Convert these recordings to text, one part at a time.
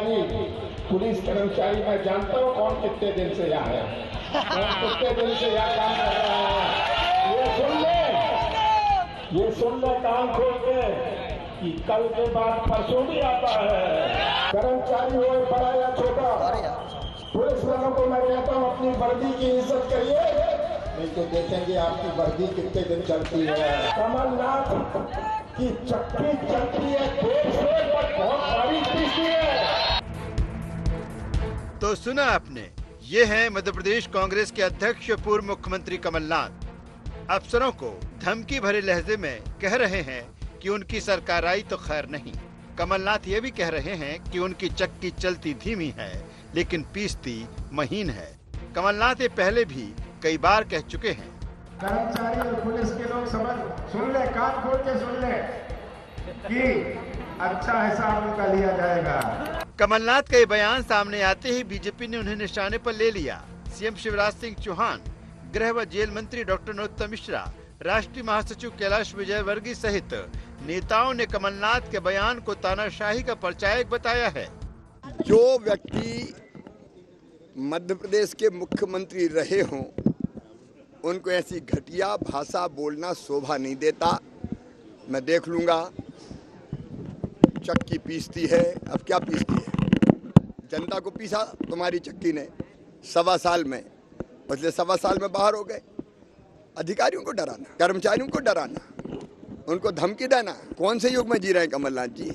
कर्मचारी, पुलिस कर्मचारी मैं जानता हूँ कौन कितने दिन से यहाँ है, कौन कितने दिन से यहाँ काम कर रहा है। ये सुन ले कान खोल के कि कल के बाद परसों भी आता है। कर्मचारी हो बड़ा या छोटा, पुलिस वालों को मैं कहता हूँ अपनी वर्दी की इज्जत करिए, नहीं तो देखेंगे आपकी वर्दी कितने दिन चलती है। कमलनाथ की चक्की चलती है देश में, पर बहुत भारी पीसती है। तो सुना आपने, ये हैं मध्य प्रदेश कांग्रेस के अध्यक्ष पूर्व मुख्यमंत्री कमलनाथ। अफसरों को धमकी भरे लहजे में कह रहे हैं कि उनकी सरकार आई तो खैर नहीं। कमलनाथ ये भी कह रहे हैं कि उनकी चक्की चलती धीमी है लेकिन पीसती महीन है। कमलनाथ ये पहले भी कई बार कह चुके हैं। कर्मचारी और पुलिस के लोग समझ सुन ले, कान खोल के सुन ले कि अच्छा हिसाब उनका लिया जाएगा। कमलनाथ का ये बयान सामने आते ही बीजेपी ने उन्हें निशाने पर ले लिया। सीएम शिवराज सिंह चौहान, गृह व जेल मंत्री डॉक्टर नरोत्तम मिश्रा, राष्ट्रीय महासचिव कैलाश विजयवर्गीय सहित नेताओं ने कमलनाथ के बयान को तानाशाही का परिचायक बताया है। जो व्यक्ति मध्य प्रदेश के मुख्यमंत्री रहे हों, उनको ऐसी घटिया भाषा बोलना शोभा नहीं देता। मैं देख लूंगा। चक्की पीसती है, अब क्या पीसती है? जनता को पीसा तुम्हारी चक्की ने 1.25 साल में, पिछले 1.25 साल में बाहर हो गए। अधिकारियों को डराना, कर्मचारियों को डराना, उनको धमकी देना, कौन से युग में जी रहे हैं कमलनाथ जी?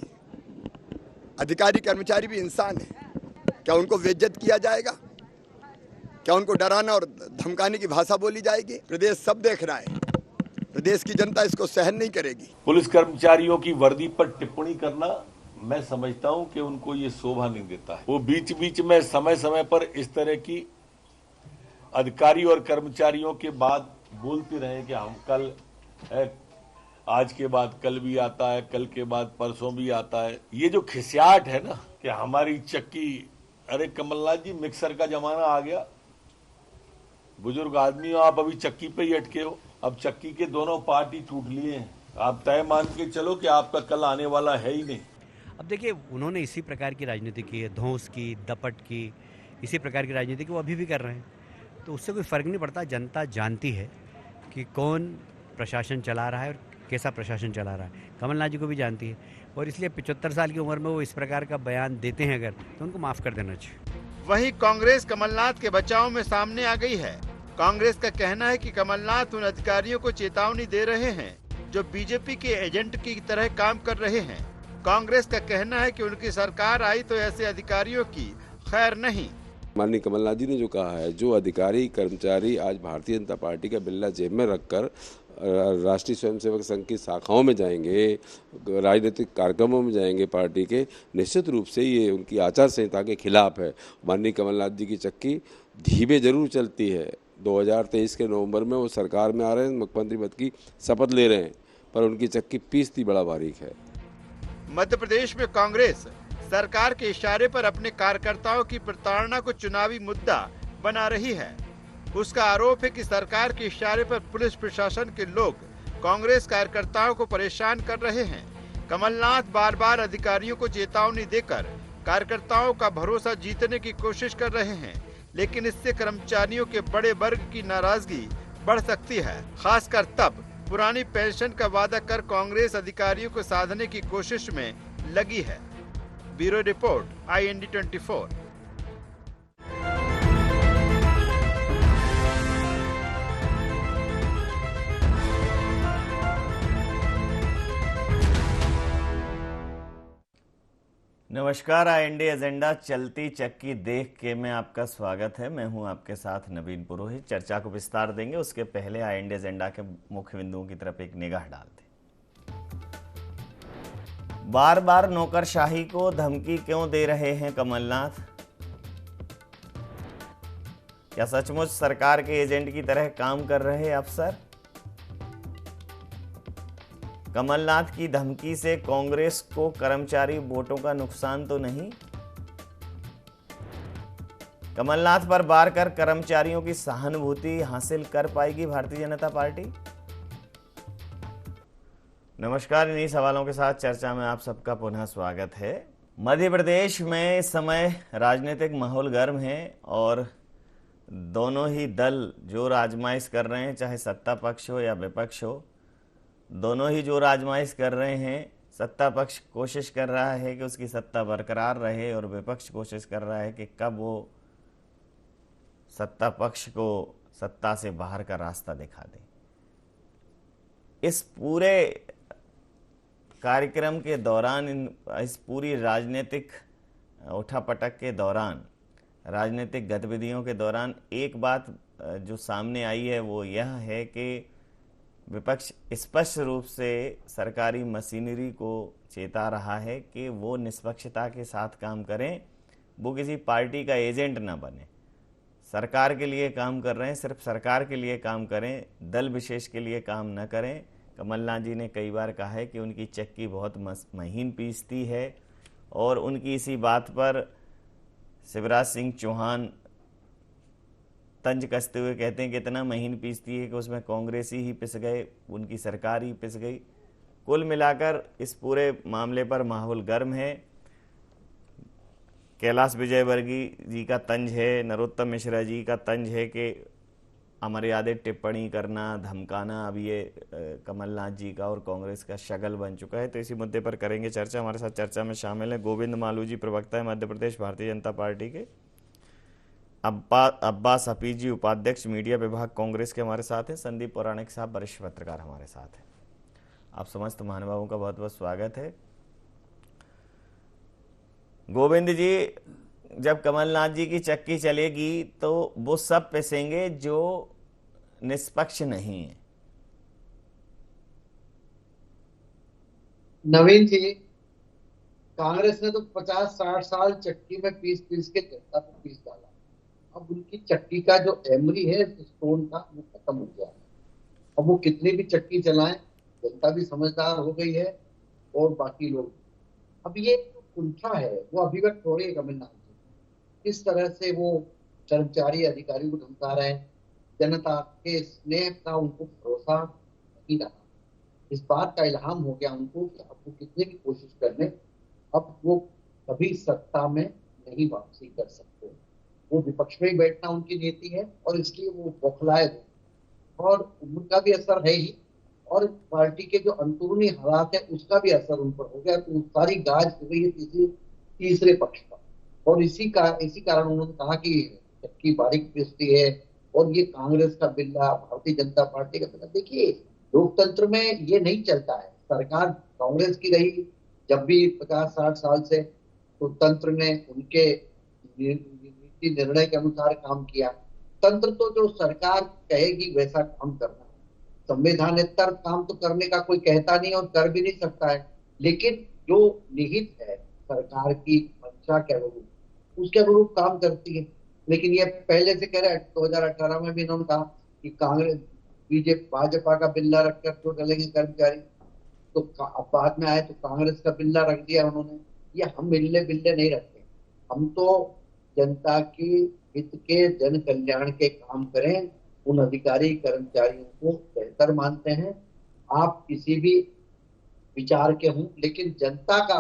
अधिकारी कर्मचारी भी इंसान है, क्या उनको बेइज्जत किया जाएगा? क्या उनको डराना और धमकाने की भाषा बोली जाएगी? प्रदेश सब देख रहा है, प्रदेश की जनता इसको सहन नहीं करेगी। पुलिस कर्मचारियों की वर्दी पर टिप्पणी करना, मैं समझता हूं कि उनको ये शोभा नहीं देता है। वो बीच बीच में समय समय पर इस तरह की अधिकारी और कर्मचारियों के बात बोलते रहे कि हम कल है, आज के बाद कल भी आता है, कल के बाद परसों भी आता है। ये जो खिसियाट है ना कि हमारी चक्की, अरे कमलनाथ जी मिक्सर का जमाना आ गया। बुजुर्ग आदमी हो आप, अभी चक्की पे ही अटके हो। अब चक्की के दोनों पार्ट ही टूट लिए हैं। आप तय मान के चलो कि आपका कल आने वाला है ही नहीं। अब देखिए, उन्होंने इसी प्रकार की राजनीति की है, धौंस की, दपट की, इसी प्रकार की राजनीति की वो अभी भी कर रहे हैं। तो उससे कोई फर्क नहीं पड़ता। जनता जानती है कि कौन प्रशासन चला रहा है और कैसा प्रशासन चला रहा है। कमलनाथ जी को भी जानती है, और इसलिए 75 साल की उम्र में वो इस प्रकार का बयान देते हैं अगर, तो उनको माफ कर देना चाहिए। वहीं कांग्रेस कमलनाथ के बचाव में सामने आ गई है। कांग्रेस का कहना है कि कमलनाथ उन अधिकारियों को चेतावनी दे रहे हैं जो बीजेपी के एजेंट की तरह काम कर रहे हैं। कांग्रेस का कहना है कि उनकी सरकार आई तो ऐसे अधिकारियों की खैर नहीं। माननीय कमलनाथ जी ने जो कहा है, जो अधिकारी कर्मचारी आज भारतीय जनता पार्टी का बिल्ला जेब में रखकर राष्ट्रीय स्वयंसेवक संघ की शाखाओं में जाएंगे, राजनीतिक कार्यक्रमों में जाएंगे पार्टी के, निश्चित रूप से ये उनकी आचार संहिता के खिलाफ है। माननीय कमलनाथ जी की चक्की धीमे जरूर चलती है। 2023 के नवंबर में वो सरकार में आ रहे हैं, मुख्यमंत्री पद की शपथ ले रहे हैं, पर उनकी चक्की पीसती बड़ा बारीक है। मध्य प्रदेश में कांग्रेस सरकार के इशारे पर अपने कार्यकर्ताओं की प्रताड़ना को चुनावी मुद्दा बना रही है। उसका आरोप है कि सरकार के इशारे पर पुलिस प्रशासन के लोग कांग्रेस कार्यकर्ताओं को परेशान कर रहे हैं। कमलनाथ बार बार अधिकारियों को चेतावनी देकर कार्यकर्ताओं का भरोसा जीतने की कोशिश कर रहे हैं, लेकिन इससे कर्मचारियों के बड़े वर्ग की नाराजगी बढ़ सकती है, खासकर तब पुरानी पेंशन का वादा कर कांग्रेस अधिकारियों को साधने की कोशिश में लगी है। Bureau report, IND 24। नमस्कार, IND एजेंडा चलती चक्की देख के में आपका स्वागत है। मैं हूं आपके साथ नवीन पुरोहित। चर्चा को विस्तार देंगे, उसके पहले IND एजेंडा के मुख्य बिंदुओं की तरफ एक निगाह डालते हैं। बार बार नौकरशाही को धमकी क्यों दे रहे हैं कमलनाथ? क्या सचमुच सरकार के एजेंट की तरह काम कर रहे अफसर? कमलनाथ की धमकी से कांग्रेस को कर्मचारी वोटों का नुकसान तो नहीं? कमलनाथ पर वार कर कर्मचारियों की सहानुभूति हासिल कर पाएगी भारतीय जनता पार्टी? नमस्कार, इन्हीं सवालों के साथ चर्चा में आप सबका पुनः स्वागत है। मध्य प्रदेश में इस समय राजनीतिक माहौल गर्म है और दोनों ही दल जो आजमाइश कर रहे हैं, चाहे सत्ता पक्ष हो या विपक्ष हो, दोनों ही जो आजमाइश कर रहे हैं। सत्ता पक्ष कोशिश कर रहा है कि उसकी सत्ता बरकरार रहे और विपक्ष कोशिश कर रहा है कि कब वो सत्ता पक्ष को सत्ता से बाहर का रास्ता दिखा दे। इस पूरे कार्यक्रम के दौरान, इस पूरी राजनीतिक उठापटक के दौरान, राजनीतिक गतिविधियों के दौरान एक बात जो सामने आई है वो यह है कि विपक्ष स्पष्ट रूप से सरकारी मशीनरी को चेता रहा है कि वो निष्पक्षता के साथ काम करें, वो किसी पार्टी का एजेंट ना बने। सरकार के लिए काम कर रहे हैं, सिर्फ सरकार के लिए काम करें, दल विशेष के लिए काम न करें। कमलनाथ जी ने कई बार कहा है कि उनकी चक्की बहुत महीन पीसती है और उनकी इसी बात पर शिवराज सिंह चौहान तंज कसते हुए कहते हैं कि इतना महीन पीसती है कि उसमें कांग्रेसी ही पिस गए, उनकी सरकार ही पिस गई। कुल मिलाकर इस पूरे मामले पर माहौल गर्म है। कैलाश विजयवर्गीय जी का तंज है, नरोत्तम मिश्रा जी का तंज है कि अमर्यादित टिप्पणी करना, धमकाना अब ये कमलनाथ जी का और कांग्रेस का शगल बन चुका है। तो इसी मुद्दे पर करेंगे चर्चा। हमारे साथ चर्चा में शामिल है गोविंद मालू जी, प्रवक्ता है मध्य प्रदेश भारतीय जनता पार्टी के। अब्बास हफीज जी, उपाध्यक्ष मीडिया विभाग कांग्रेस के हमारे साथ हैं। संदीप पौराणिक साहब, वरिष्ठ पत्रकार हमारे साथ हैं। आप समस्त महानुभावों का बहुत बहुत स्वागत है। गोविंद जी, जब कमलनाथ जी की चक्की चलेगी तो वो सब पिसेंगे जो निष्पक्ष नहीं है। नवीन जी, कांग्रेस ने तो 50-60 साल चक्की में पीस पीस के जनता को पीस डाला। अब उनकी चक्की का जो एमरी है स्टोन का, वो खत्म हो गया है। अब वो कितनी भी चक्की चलाएं, जनता भी समझदार हो गई है और बाकी लोग। अब ये कुंठा है वो अभिव्यक्त हो रही है कमलनाथ जी, किस तरह से वो कर्मचारी अधिकारी को धमका रहे हैं। जनता के स्नेह का उनको भरोसा नहीं रहा। इस बात का इल्हाम हो गया उनको कि अब वो कितने भी कोशिश कर लें, अब वो कभी सत्ता में नहीं वापसी कर सकते। वो विपक्ष में ही बैठना उनकी नीति है और इसलिए वो बौखलाए हुए, और उनका भी असर है ही, और पार्टी के जो अंदरूनी हालात है उसका भी असर उन पर हो गया। तो सारी गाज हो गई है तीसरे पक्ष पर, और इसी कारण उन्होंने कहा कि चक्की बारीक पिसती है और ये कांग्रेस का बिल्ला, भारतीय जनता पार्टी का बिल्ला। देखिए, लोकतंत्र में ये नहीं चलता है। सरकार कांग्रेस की रही जब भी 50-60 साल से, तो तंत्र ने उनके नीति निर्णय के अनुसार काम किया। तंत्र तो जो सरकार कहेगी वैसा काम करना है। संवैधानिक काम तो करने का कोई कहता नहीं और कर भी नहीं सकता है, लेकिन जो निहित है सरकार की मंशा के अनुरूप, उसके अनुरूप काम करती है। लेकिन ये पहले से कह रहे हैं, 2018 में भी इन्होंने कहा कि कांग्रेस भाजपा का बिल्ला रखकर तो चलेंगे कर्मचारी, तो अब बाद में आए तो कांग्रेस का बिल्ला रख दिया उन्होंने। ये हम बिल्ले नहीं रखते, हम तो जनता की हित के, जन कल्याण के काम करें। उन अधिकारी कर्मचारियों को बेहतर मानते हैं। आप किसी भी विचार के हों, लेकिन जनता का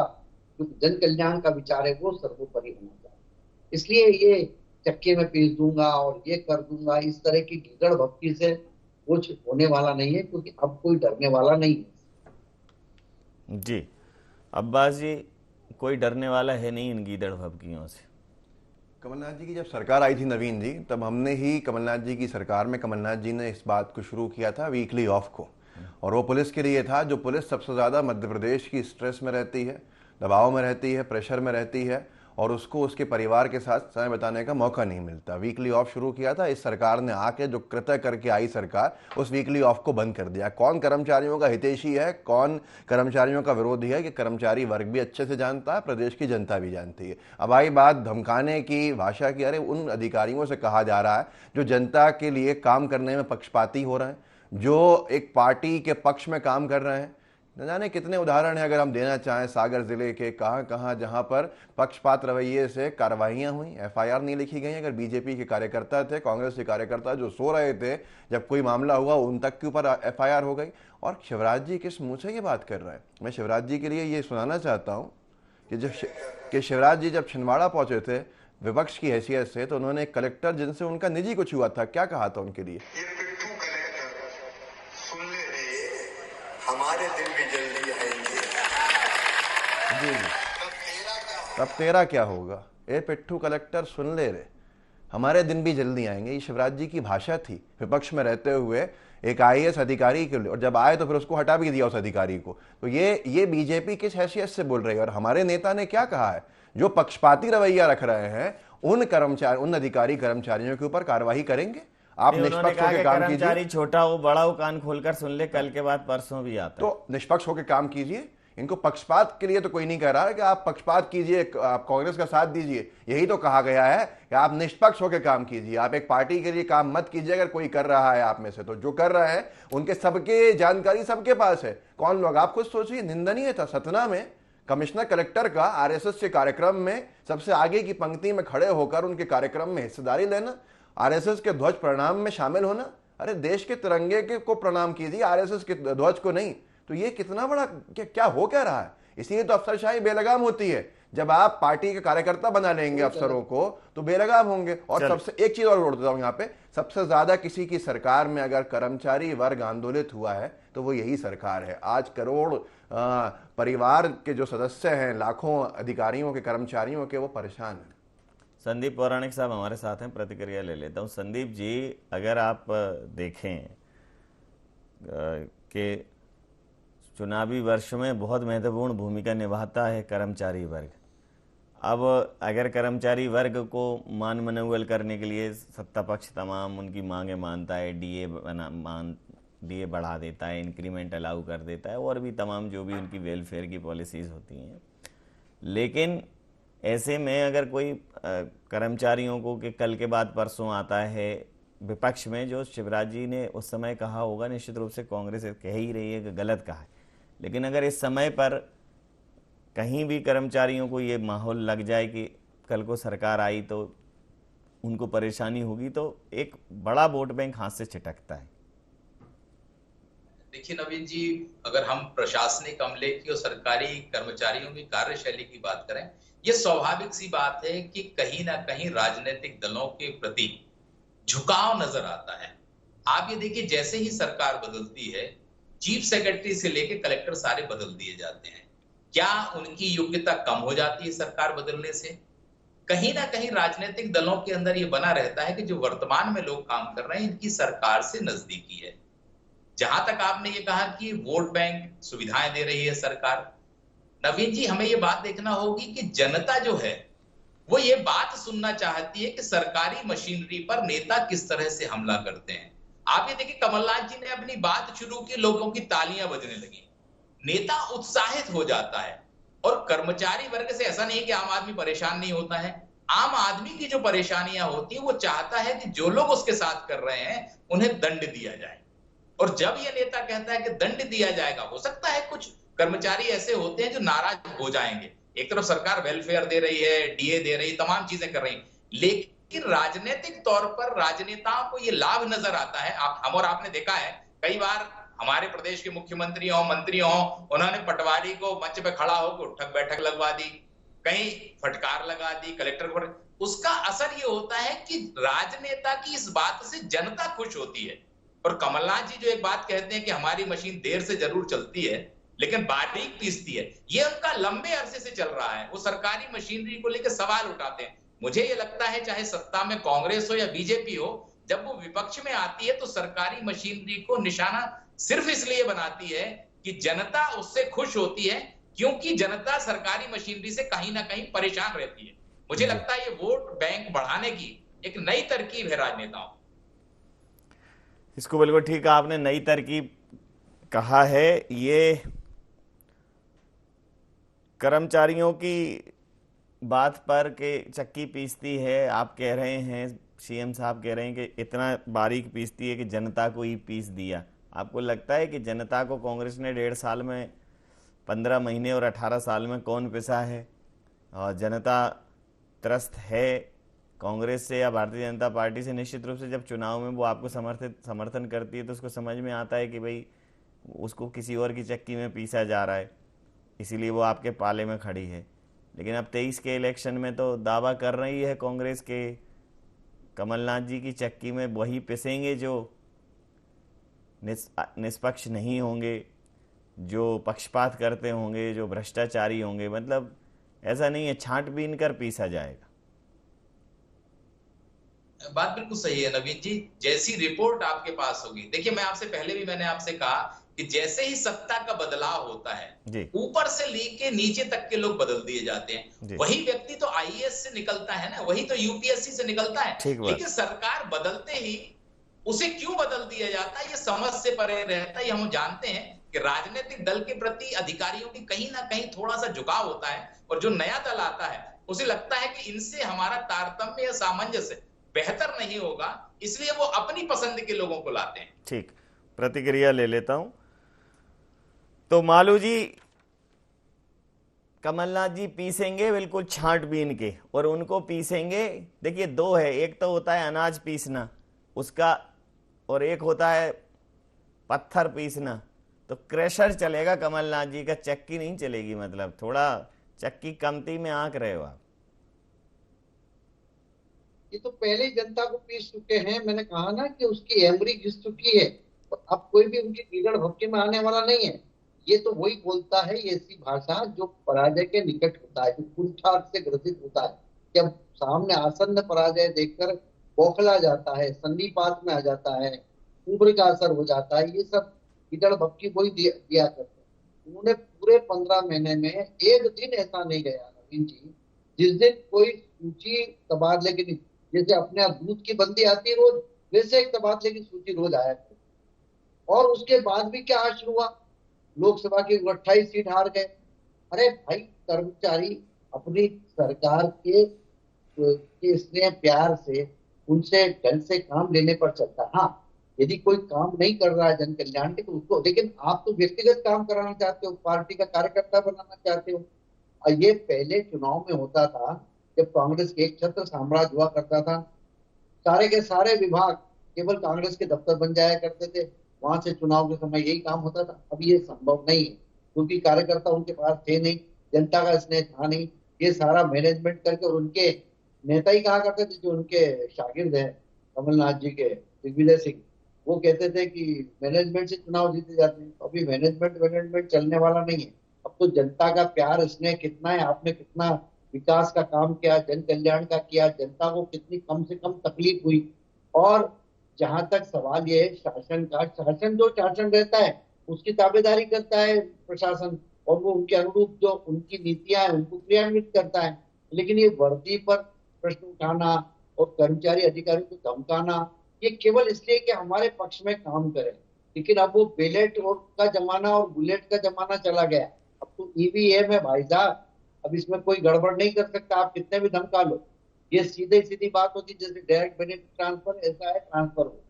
जो जन कल्याण का विचार है वो सर्वोपरि होना चाहिए। इसलिए ये चक्के में पीस दूंगा और ये कर दूंगा, इस तरह की गीदड़ भक्ति से कुछ होने वाला नहीं है, क्योंकि अब कोई डरने वाला नहीं है। जी अब्बास जी, कोई डरने वाला है नहीं इन गीदड़ भभकियों से। कमलनाथ जी की जब सरकार आई थी नवीन जी, तब हमने ही कमलनाथ जी की सरकार में कमलनाथ जी ने इस बात को शुरू किया था, वीकली ऑफ को, और वो पुलिस के लिए था। जो पुलिस सबसे ज़्यादा मध्य प्रदेश की स्ट्रेस में रहती है, दबाव में रहती है, प्रेशर में रहती है, और उसको उसके परिवार के साथ समय बिताने का मौका नहीं मिलता। वीकली ऑफ शुरू किया था। इस सरकार ने आके जो कृत्य करके आई सरकार, उस वीकली ऑफ को बंद कर दिया। कौन कर्मचारियों का हितैषी है, कौन कर्मचारियों का विरोधी है, कि कर्मचारी वर्ग भी अच्छे से जानता है, प्रदेश की जनता भी जानती है। अब आई बात धमकाने की, भाषा की। अरे उन अधिकारियों से कहा जा रहा है जो जनता के लिए काम करने में पक्षपाती हो रहे हैं, जो एक पार्टी के पक्ष में काम कर रहे हैं। न जाने कितने उदाहरण हैं अगर हम देना चाहें सागर जिले के, कहाँ जहां पर पक्षपात रवैये से कार्रवाइयां हुई, एफआईआर नहीं लिखी गई। अगर बीजेपी के कार्यकर्ता थे, कांग्रेस के कार्यकर्ता जो सो रहे थे, जब कोई मामला हुआ उन तक के ऊपर एफआईआर हो गई। और शिवराज जी किस मुंह से ये बात कर रहे हैं? मैं शिवराज जी के लिए ये सुनाना चाहता हूँ कि शिवराज जी जब छिंदवाड़ा पहुंचे थे विपक्ष की हैसियत से, तो उन्होंने एक कलेक्टर जिनसे उनका निजी कुछ हुआ था, क्या कहा था उनके लिए? ये पिट्ठू कलेक्टर सुन ले रे, हमारे दिन भी जल्दी आएंगे। जी, तब तेरा क्या होगा? ए पिट्ठू कलेक्टर सुन ले रे, हमारे दिन भी जल्दी आएंगे। ये शिवराज जी की भाषा थी विपक्ष में रहते हुए एक IAS अधिकारी के लिए, और जब आए तो फिर उसको हटा भी दिया उस अधिकारी को। तो ये बीजेपी किस हैसियत से बोल रही है? और हमारे नेता ने क्या कहा है? जो पक्षपाती रवैया रख रहे हैं उन अधिकारी कर्मचारियों के ऊपर कार्रवाई करेंगे। आप निष्पक्ष होकर काम कीजिए। कर्मचारी छोटा हो बड़ा हो कान खोलकर सुन ले, कल के बाद परसों भी आता है। तो निष्पक्ष होकर काम कीजिए। इनको पक्षपात के लिए तो कोई नहीं कह रहा है कि आप पक्षपात कीजिए, आप कांग्रेस का साथ दीजिए। यही तो कहा गया है कि आप निष्पक्ष होकर काम कीजिए। आप एक पार्टी के लिए काम मत कीजिए अगर कोई कर रहा है आप में से। तो जो कर रहा है उनके सबके जानकारी सबके पास है। कौन लोग? आप खुद सोचिए। निंदनीय था सतना में कमिश्नर कलेक्टर का RSS के कार्यक्रम में सबसे आगे की पंक्ति में खड़े होकर उनके कार्यक्रम में हिस्सेदारी लेना, RSS के ध्वज प्रणाम में शामिल होना। अरे देश के तिरंगे को प्रणाम कीजिए, RSS के ध्वज को नहीं। तो ये कितना बड़ा क्या हो क्या रहा है? इसीलिए तो अफसरशाही बेलगाम होती है। जब आप पार्टी के कार्यकर्ता बना लेंगे अफसरों को तो बेलगाम होंगे। और सबसे एक चीज और जोड़ देता हूं यहाँ पे, सबसे ज्यादा किसी की सरकार में अगर कर्मचारी वर्ग आंदोलित हुआ है तो वो यही सरकार है। आज करोड़ परिवार के जो सदस्य हैं, लाखों अधिकारियों के कर्मचारियों के, वो परेशान हैं। संदीप पौराणिक साहब हमारे साथ हैं, प्रतिक्रिया ले लेता हूं। संदीप जी, अगर आप देखें कि चुनावी वर्ष में बहुत महत्वपूर्ण भूमिका निभाता है कर्मचारी वर्ग। अब अगर कर्मचारी वर्ग को मान मनोबल करने के लिए सत्ता पक्ष तमाम उनकी मांगे मानता है, डीए बढ़ा देता है, इंक्रीमेंट अलाउ कर देता है, और भी तमाम जो भी उनकी वेलफेयर की पॉलिसीज होती हैं, लेकिन ऐसे में अगर कोई कर्मचारियों को कि कल के बाद परसों आता है विपक्ष में, जो शिवराज जी ने उस समय कहा होगा, निश्चित रूप से कांग्रेस कह ही रही है कि गलत कहा है, लेकिन अगर इस समय पर कहीं भी कर्मचारियों को ये माहौल लग जाए कि कल को सरकार आई तो उनको परेशानी होगी, तो एक बड़ा वोट बैंक हाथ से छिटकता है। देखिए नवीन जी, अगर हम प्रशासनिक अमले की और सरकारी कर्मचारियों की कार्यशैली की बात करें, ये स्वाभाविक सी बात है कि कहीं ना कहीं राजनीतिक दलों के प्रति झुकाव नजर आता है। आप ये देखिए, जैसे ही सरकार बदलती है, चीफ सेक्रेटरी से लेकर कलेक्टर सारे बदल दिए जाते हैं। क्या उनकी योग्यता कम हो जाती है सरकार बदलने से? कहीं ना कहीं राजनीतिक दलों के अंदर ये बना रहता है कि जो वर्तमान में लोग काम कर रहे हैं, इनकी सरकार से नजदीकी है। जहां तक आपने ये कहा कि वोट बैंक सुविधाएं दे रही है सरकार, नवीन जी हमें ये बात देखना होगी कि जनता जो है वो ये बात सुनना चाहती है कि सरकारी मशीनरी पर नेता किस तरह से हमला करते हैं। आप ये देखिए, कमलनाथ जी ने अपनी बात शुरू की, लोगों की तालियां बजने लगी, नेता उत्साहित हो जाता है। और कर्मचारी वर्ग से ऐसा नहीं कि आम आदमी परेशान नहीं होता है। आम आदमी की जो परेशानियां होती है, वो चाहता है कि जो लोग उसके साथ कर रहे हैं उन्हें दंड दिया जाए। और जब ये नेता कहता है कि दंड दिया जाएगा, हो सकता है कुछ कर्मचारी ऐसे होते हैं जो नाराज हो जाएंगे। एक तरफ सरकार वेलफेयर दे रही है, डीए दे रही, तमाम चीजें कर रही, लेकिन राजनीतिक तौर पर राजनेताओं को ये लाभ नजर आता है। हम और आपने देखा है कई बार हमारे प्रदेश के मुख्यमंत्री हो, मंत्री हो, उन्होंने पटवारी को मंच पे खड़ा होकर उठक बैठक लगवा दी, कहीं फटकार लगा दी कलेक्टर को। उसका असर ये होता है कि राजनेता की इस बात से जनता खुश होती है। और कमलनाथ जी जो एक बात कहते हैं कि हमारी मशीन देर से जरूर चलती है लेकिन बारीक पीसती है, ये उनका लंबे अरसे से चल रहा है। वो सरकारी मशीनरी को लेकर सवाल उठाते हैं। मुझे ये लगता है चाहे सत्ता में कांग्रेस हो या बीजेपी हो, जब वो विपक्ष में आती है तो सरकारी मशीनरी को निशाना सिर्फ इसलिए बनाती है कि जनता उससे खुश होती है, क्योंकि जनता सरकारी मशीनरी से कहीं ना कहीं परेशान रहती है। मुझे लगता है ये वोट बैंक बढ़ाने की एक नई तरकीब है राजनेताओं। इसको बिल्कुल ठीक आपने नई तरकीब कहा है। ये कर्मचारियों की बात पर के चक्की पीसती है, आप कह रहे हैं, सीएम साहब कह रहे हैं कि इतना बारीक पीसती है कि जनता को ही पीस दिया। आपको लगता है कि जनता को कांग्रेस ने 1.5 साल में, 15 महीने और 18 साल में कौन पिसा है? और जनता त्रस्त है कांग्रेस से या भारतीय जनता पार्टी से? निश्चित रूप से जब चुनाव में वो आपको समर्थन करती है तो उसको समझ में आता है कि भाई उसको किसी और की चक्की में पीसा जा रहा है, इसीलिए वो आपके पाले में खड़ी है। लेकिन अब 23 के इलेक्शन में तो दावा कर रही है कांग्रेस के कमलनाथ जी की चक्की में वही पिसेंगे जो निष्पक्ष नहीं होंगे, जो पक्षपात करते होंगे, जो भ्रष्टाचारी होंगे। मतलब ऐसा नहीं है छांटबीन कर पीसा जाएगा। बात बिल्कुल सही है नवीन जी, जैसी रिपोर्ट आपके पास होगी। देखिए मैं आपसे पहले भी मैंने आपसे कहा कि जैसे ही सत्ता का बदलाव होता है ऊपर से लेके नीचे तक के लोग बदल दिए जाते हैं। वही व्यक्ति तो आईएएस से निकलता है ना, वही तो यूपीएससी से निकलता है, लेकिन सरकार बदलते ही उसे क्यों बदल दिया जाता है ये समझ से परे रहता है। हम जानते हैं कि राजनीतिक दल के प्रति अधिकारियों की कहीं ना कहीं थोड़ा सा झुकाव होता है, और जो नया दल आता है उसे लगता है कि इनसे हमारा तारतम्य या सामंजस्य बेहतर नहीं होगा, इसलिए वो अपनी पसंद के लोगों को लाते हैं। ठीक, प्रतिक्रिया ले लेता हूं। तो मालू जी, कमलनाथ जी पीसेंगे बिल्कुल छांटबीन के, और उनको पीसेंगे। देखिए दो है, एक तो होता है अनाज पीसना उसका, और एक होता है पत्थर पीसना। तो क्रेशर चलेगा कमलनाथ जी का, चक्की नहीं चलेगी। मतलब थोड़ा चक्की कमती में आंक रहे हो आप। ये तो पहले ही जनता को पीस चुके हैं। मैंने कहा ना कि उसकी एमरी घिस चुकी है, और अब कोई भी उनकी कीगड़ भक्ति में आने वाला नहीं है। ये तो वही बोलता है, ये ऐसी भाषा जो पराजय के निकट होता है, जो कुंठाट से ग्रसित होता है। जब सामने आसन्न पराजय देखकर बौखला जाता है, संधिपात में आ जाता है, उम्र का असर हो जाता है, ये सब कीगड़ भक्ति वही दिया करते हैं। उन्होंने पूरे 15 महीने में एक दिन ऐसा नहीं गया नवीन जी जिस दिन कोई सूची तबादले की नहीं, जैसे अपने आप दूध की बंदी आती है रोज, वैसे एक तबादले की सूची रोज आया करती। और उसके बाद भी क्या हासिल हुआ, लोकसभा की 28 सीट हार गए। अरे भाई, कर्मचारी अपनी सरकार के स्नेह प्यार से उनसे ढंग से काम लेने पर चलता है। हाँ, यदि कोई काम नहीं कर रहा है जन कल्याण के तो उसको, लेकिन आप तो व्यक्तिगत काम कराना चाहते हो, पार्टी का कार्यकर्ता बनाना चाहते हो। और ये पहले चुनाव में होता था जब कांग्रेस के एक छत्र साम्राज्य हुआ करता था, सारे के सारे विभाग केवल कांग्रेस के दफ्तर बन जाया करते थे, वहां से चुनाव के समय यही काम होता था। अब ये संभव नहीं है, क्योंकि कार्यकर्ता उनके पास थे नहीं, जनता का स्नेह था नहीं। ये सारा मैनेजमेंट करके, और उनके नेता ही कहा करते थे, जो उनके शागिर्द हैं कमलनाथ जी के, दिग्विजय सिंह, वो कहते थे कि मैनेजमेंट से चुनाव जीते जाते हैं। अभी मैनेजमेंट चलने वाला नहीं है। अब तो जनता का प्यार स्नेह कितना है, आपने कितना विकास का काम किया, जन कल्याण का किया, जनता को कितनी कम से कम तकलीफ हुई। और जहां तक सवाल ये है शासन का, शासन जो शासन रहता है उसकी ताबेदारी करता है प्रशासन, और वो उनके अनुरूप जो उनकी नीतियां हैं उनको क्रियान्वित करता है। लेकिन ये वर्दी पर प्रश्न उठाना और कर्मचारी अधिकारियों को धमकाना, ये केवल इसलिए कि हमारे पक्ष में काम करें। लेकिन अब वो बैलेट का जमाना और बुलेट का जमाना चला गया। अब तो ईवीएम है भाई साहब, अब इसमें कोई गड़बड़ नहीं कर सकता, आप कितने भी धमका लो। ये सीधी बात होती, जैसे डायरेक्ट बेनिफिट ट्रांसफर ऐसा है, ट्रांसफर हो।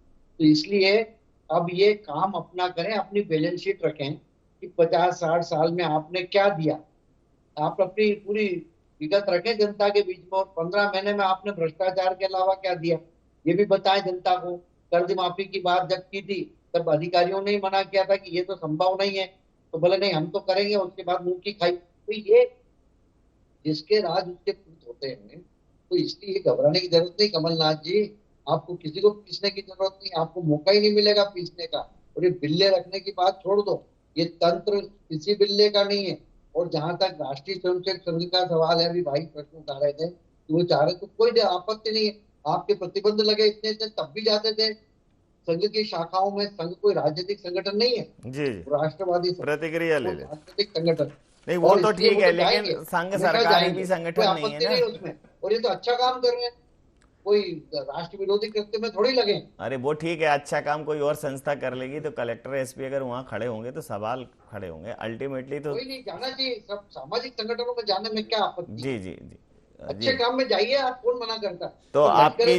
तो इसलिए अब ये काम अपना करें, अपनी बैलेंस शीट रखें कि 50-60 साल में आपने क्या दिया, आप अपनी पूरी विगत रखें जनता के बीच में। और 15 महीने में आपने भ्रष्टाचार के अलावा क्या दिया ये भी बताएं जनता को। कर्ज माफी की बात जब की थी तब अधिकारियों ने ही मना किया था कि ये तो संभव नहीं है, तो बोले नहीं हम तो करेंगे, उसके बाद मुंह की खाई। तो ये जिसके राज उसके पूत होते हैं, तो इसलिए घबराने की जरूरत नहीं। कमलनाथ जी, आपको किसी को पीसने की जरूरत नहीं, आपको मौका ही नहीं मिलेगा पीसने का। और ये बिल्ले रखने की बात छोड़ दो, ये तंत्र किसी बिल्ले का नहीं है। और जहां तक राष्ट्रीय स्वयंसेवक संघ का सवाल है, अभी भाई प्रश्न उठा रहे थे, तो वो चाह रहे तो कोई आपत्ति नहीं है, आपके प्रतिबंध लगे इतने तब भी जाते थे। संघ की शाखाओं में, संघ कोई राजनीतिक संगठन नहीं है जी, राष्ट्रवादी प्रतिक्रिया ले ले, राजनीतिक संगठन नहीं वो तो ठीक है, लेकिन संघ सरकारी भी संगठन नहीं है ना उसमें। और ये तो अच्छा काम कर रहे हैं, कोई राष्ट्र विरोधी कृत्य में थोड़ी लगे। अरे वो ठीक है, अच्छा काम कोई और संस्था कर लेगी तो कलेक्टर एसपी अगर वहां खड़े होंगे तो सवाल खड़े होंगे। अल्टीमेटली तो कोई नहीं जाना चाहिए, सब सामाजिक संगठनों में जाने में क्या आपत्ति। जी जी जी, अच्छे काम में जाइए, आप कौन मना करता है। तो आपकी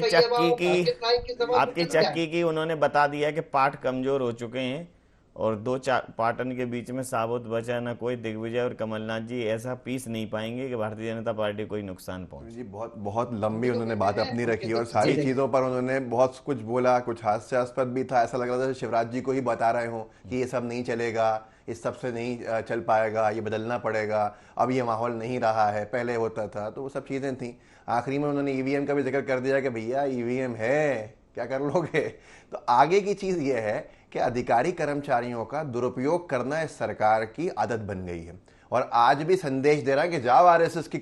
चक्की की उन्होंने बता दिया कि पार्ट कमजोर हो चुके हैं, और 2-4 पार्टन के बीच में साबुत बचा ना कोई। दिग्विजय और कमलनाथ जी ऐसा पीस नहीं पाएंगे कि भारतीय जनता पार्टी कोई नुकसान पहुंचे। जी बहुत लंबी उन्होंने बात अपनी रखी, और सारी चीजों पर उन्होंने बहुत कुछ बोला, कुछ हास्यास्पद भी था। ऐसा लग रहा था शिवराज जी को ही बता रहे हो कि ये सब नहीं चलेगा, इस सब से नहीं चल पाएगा, ये बदलना पड़ेगा, अब ये माहौल नहीं रहा है, पहले होता था, तो वो सब चीज़ें थी। आखिरी में उन्होंने ईवीएम का भी जिक्र कर दिया कि भैया ईवीएम है, क्या कर लोगे। तो आगे की चीज़ ये है कि अधिकारी कर्मचारियों का दुरुपयोग करना इस सरकार की आदत बन गई है, और आज भी संदेश दे रहा है कि जाओ आरएसएस की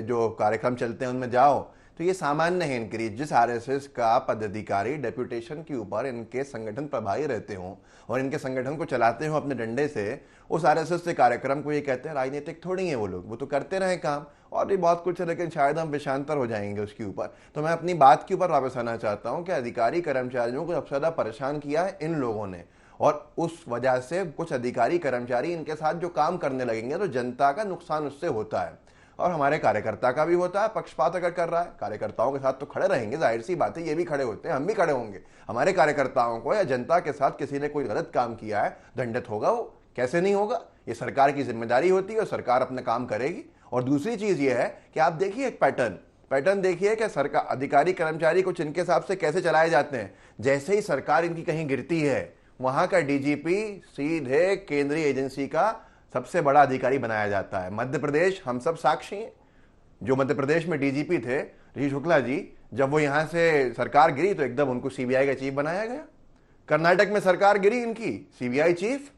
जो कार्यक्रम चलते हैं उनमें जाओ। तो ये सामान्य है इनके, जिस आरएसएस का पदाधिकारी डेप्यूटेशन के ऊपर इनके संगठन प्रभारी रहते हों और इनके संगठन को चलाते हो अपने डंडे से, उस आरएसएस के कार्यक्रम को ये कहते हैं राजनीतिक थोड़ी है वो लोग, वो तो करते रहे काम और भी बहुत कुछ है, लेकिन शायद हम विषांतर हो जाएंगे उसके ऊपर। तो मैं अपनी बात के ऊपर वापस आना चाहता हूं कि अधिकारी कर्मचारियों को सबसे ज्यादा परेशान किया है इन लोगों ने, और उस वजह से कुछ अधिकारी कर्मचारी इनके साथ जो काम करने लगेंगे तो जनता का नुकसान उससे होता है, और हमारे कार्यकर्ता का भी होता है। पक्षपात अगर कर रहा है, कार्यकर्ताओं के साथ तो खड़े रहेंगे, जाहिर सी बात है, ये भी खड़े होते हैं, हम भी खड़े होंगे। हमारे कार्यकर्ताओं को या जनता के साथ किसी ने कोई गलत काम किया है, दंडित होगा वो, कैसे नहीं होगा, ये सरकार की जिम्मेदारी होती है और सरकार अपना काम करेगी। और दूसरी चीज ये है कि आप देखिए एक पैटर्न देखिए कि सरकार, अधिकारी कर्मचारी कुछ इनके हिसाब से कैसे चलाए जाते हैं। जैसे ही सरकार इनकी कहीं गिरती है, वहां का डीजीपी सीधे केंद्रीय एजेंसी का सबसे बड़ा अधिकारी बनाया जाता है। मध्य प्रदेश, हम सब साक्षी हैं, जो मध्य प्रदेश में डीजीपी थे ऋषि शुक्ला जी, जब वो यहां से सरकार गिरी तो एकदम उनको सीबीआई का चीफ बनाया गया। कर्नाटक में सरकार गिरी इनकी, सीबीआई चीफ।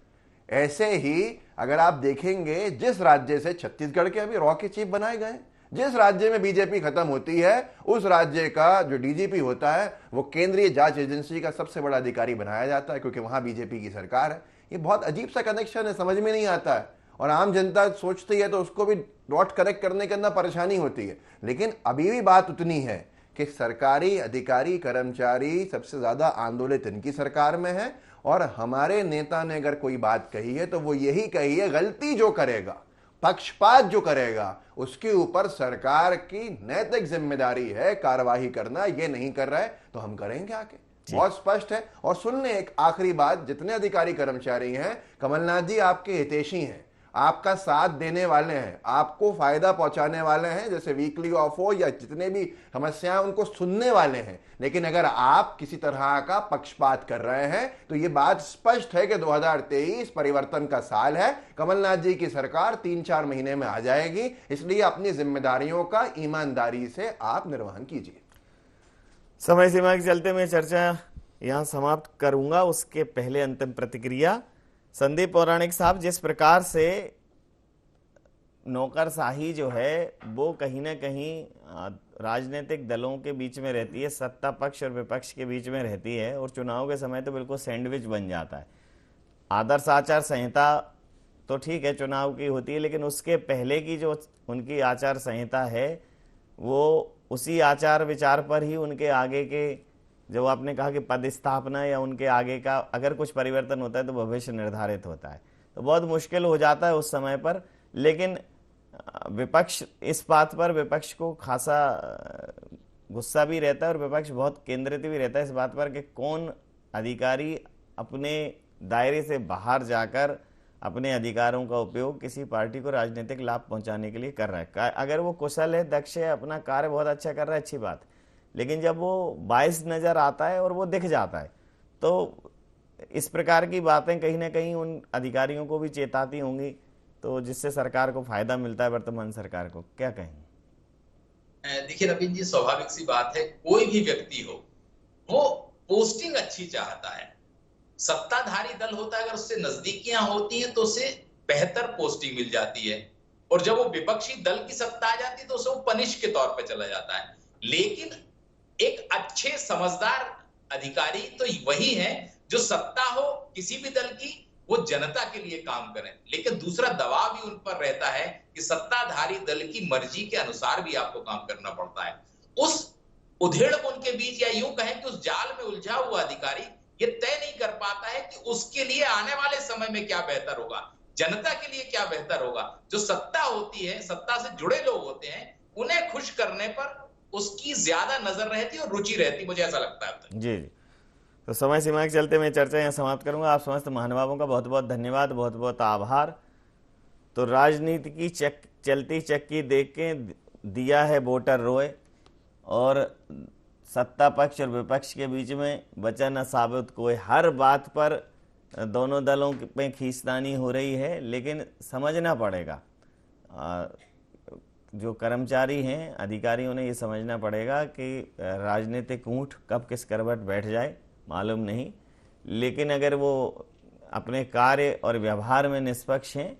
ऐसे ही अगर आप देखेंगे जिस राज्य से, छत्तीसगढ़ के अभी रॉ के चीफ बनाए गए, जिस राज्य में बीजेपी खत्म होती है उस राज्य का जो डीजीपी होता है वो केंद्रीय जांच एजेंसी का सबसे बड़ा अधिकारी बनाया जाता है, क्योंकि वहां बीजेपी की सरकार है। ये बहुत अजीब सा कनेक्शन है, समझ में नहीं आता है, और आम जनता सोचती है तो उसको भी डॉट कनेक्ट करने के अंदर परेशानी होती है। लेकिन अभी भी बात उतनी है कि सरकारी अधिकारी कर्मचारी सबसे ज्यादा आंदोलित इनकी सरकार में है, और हमारे नेता ने अगर कोई बात कही है तो वो यही कही है, गलती जो करेगा, पक्षपात जो करेगा, उसके ऊपर सरकार की नैतिक जिम्मेदारी है कार्रवाई करना। ये नहीं कर रहा है तो हम करेंगे आके, बहुत स्पष्ट है। और सुन ले एक आखिरी बात, जितने अधिकारी कर्मचारी हैं, कमलनाथ जी आपके हितैषी हैं, आपका साथ देने वाले हैं, आपको फायदा पहुंचाने वाले हैं, जैसे वीकली ऑफ हो या जितने भी समस्याएं उनको सुनने वाले हैं। लेकिन अगर आप किसी तरह का पक्षपात कर रहे हैं तो ये बात स्पष्ट है कि 2023 परिवर्तन का साल है, कमलनाथ जी की सरकार 3-4 महीने में आ जाएगी, इसलिए अपनी जिम्मेदारियों का ईमानदारी से आप निर्वहन कीजिए। समय सीमा के चलते मैं चर्चा यहां समाप्त करूंगा, उसके पहले अंतिम प्रतिक्रिया संदीप पौराणिक साहब, जिस प्रकार से नौकरशाही जो है वो कहीं ना कहीं राजनीतिक दलों के बीच में रहती है, सत्ता पक्ष और विपक्ष के बीच में रहती है, और चुनाव के समय तो बिल्कुल सैंडविच बन जाता है। आदर्श आचार संहिता तो ठीक है चुनाव की होती है, लेकिन उसके पहले की जो उनकी आचार संहिता है वो उसी आचार विचार पर ही उनके आगे के, जो आपने कहा कि पदस्थापना या उनके आगे का अगर कुछ परिवर्तन होता है तो भविष्य निर्धारित होता है, तो बहुत मुश्किल हो जाता है उस समय पर। लेकिन विपक्ष इस बात पर, विपक्ष को खासा गुस्सा भी रहता है और विपक्ष बहुत केंद्रित भी रहता है इस बात पर कि कौन अधिकारी अपने दायरे से बाहर जाकर अपने अधिकारों का उपयोग किसी पार्टी को राजनीतिक लाभ पहुंचाने के लिए कर रहा है। अगर वो कुशल है, दक्ष है, अपना कार्य बहुत अच्छा कर रहा है, अच्छी बात, लेकिन जब वो बायस नजर आता है और वो दिख जाता है तो इस प्रकार की बातें कहीं ना कहीं उन अधिकारियों को भी चेताती होंगी, तो जिससे सरकार को फायदा मिलता है, वर्तमान सरकार को। क्या कहेंगे? देखिए रवीन जी, स्वाभाविक सी बात है, कोई भी व्यक्ति हो वो पोस्टिंग अच्छी चाहता है। सत्ताधारी दल होता है, अगर उससे नजदीकियां होती हैं तो उसे बेहतर पोस्टिंग मिल जाती है, और जब वो विपक्षी दल की सत्ता आ जाती है तो उसे वो पनिश के तौर पर चला जाता है। लेकिन एक अच्छे समझदार अधिकारी तो वही है जो सत्ता हो किसी भी दल की, वो जनता के लिए काम करें, लेकिन दूसरा दबाव भी उन पर रहता है कि सत्ताधारी दल की मर्जी के अनुसार भी आपको काम करना पड़ता है। उस उधेड़बुन के बीच, या यूं कहें कि उस जाल में उलझा हुआ अधिकारी ये तय नहीं कर पाता है कि उसके लिए आने वाले समय में क्या बेहतर होगा, जनता के लिए क्या बेहतर होगा। जो सत्ता होती है, सत्ता से जुड़े लोग होते हैं, उन्हें खुश करने पर उसकी ज्यादा नजर रहती है और रुचि रहती, मुझे ऐसा लगता है। जी, तो समय सीमा के चलते मैं चर्चा यहाँ समाप्त करूंगा। आप समस्त महानुभावों का बहुत बहुत धन्यवाद, बहुत बहुत आभार। तो राजनीति की चलती चक्की देख के दिया है वोटर रोए, और सत्ता पक्ष और विपक्ष के बीच में बचा न साबित कोई। हर बात पर दोनों दलों में खींचतानी हो रही है, लेकिन समझना पड़ेगा, जो कर्मचारी हैं, अधिकारियों ने ये समझना पड़ेगा कि राजनीतिक ऊंट कब किस करवट बैठ जाए मालूम नहीं, लेकिन अगर वो अपने कार्य और व्यवहार में निष्पक्ष हैं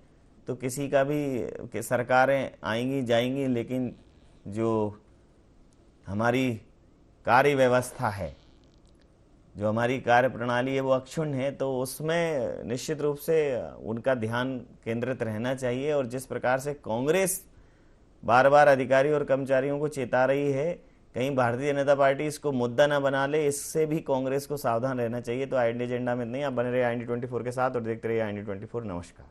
तो किसी का भी सरकारें आएंगी जाएंगी, लेकिन जो हमारी कार्य व्यवस्था है, जो हमारी कार्य प्रणाली है, वो अक्षुण्ण है, तो उसमें निश्चित रूप से उनका ध्यान केंद्रित रहना चाहिए। और जिस प्रकार से कांग्रेस बार बार अधिकारी और कर्मचारियों को चेता रही है, कहीं भारतीय जनता पार्टी इसको मुद्दा ना बना ले, इससे भी कांग्रेस को सावधान रहना चाहिए। तो IND एजेंडा में नहीं, आप बने रहे IND 24 के साथ और देखते रहिए IND 24। नमस्कार।